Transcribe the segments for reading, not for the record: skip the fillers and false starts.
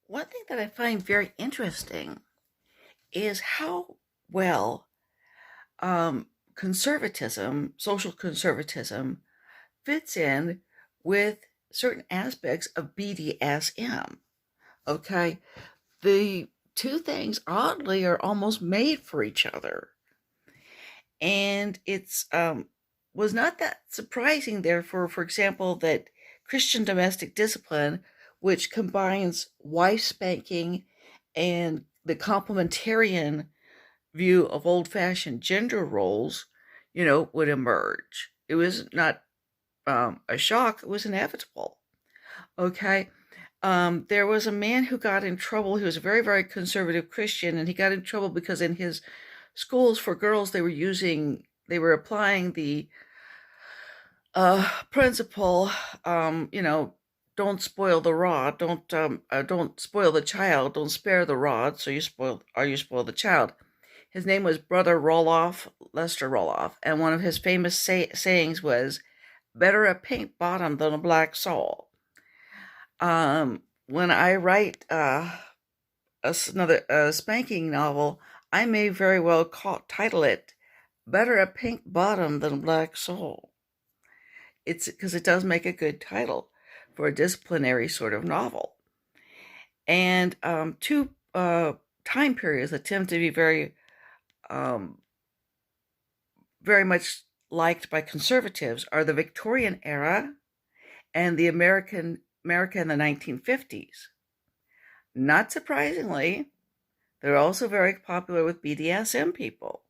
One thing that I find very interesting is how well conservatism, social conservatism, fits in with certain aspects of BDSM. Okay, the two things oddly are almost made for each other, and it's was not that surprising. Therefore, for example, that Christian domestic discipline, which combines wife spanking and the complementarian view of old fashioned gender roles, would emerge. It was not a shock, it was inevitable. Okay. There was a man who got in trouble. He was a very, very conservative Christian, and he got in trouble because in his schools for girls, they were applying the principle, don't spoil the rod, don't spoil the child, don't spare the rod, so you spoil the child. His name was Brother Roloff, Lester Roloff, and one of his famous sayings was, "Better a pink bottom than a black soul." When I write another spanking novel, I may very well title it "Better a Pink Bottom Than a Black Soul." It's because it does make a good title for a disciplinary sort of novel. And two time periods that tend to be um, very much liked by conservatives are the Victorian era and the America in the 1950s. Not surprisingly, they're also very popular with BDSM people.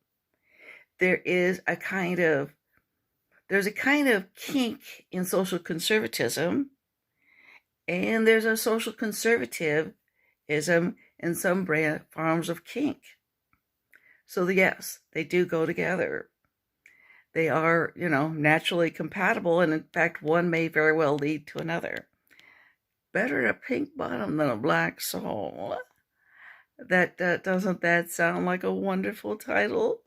There is a kind of there's a kind of kink in social conservatism, and there's a social conservatism in some forms of kink. So yes, they do go together. They are, naturally compatible, and in fact, one may very well lead to another. Better a pink bottom than a black soul. That doesn't that sound like a wonderful title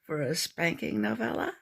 for a spanking novella?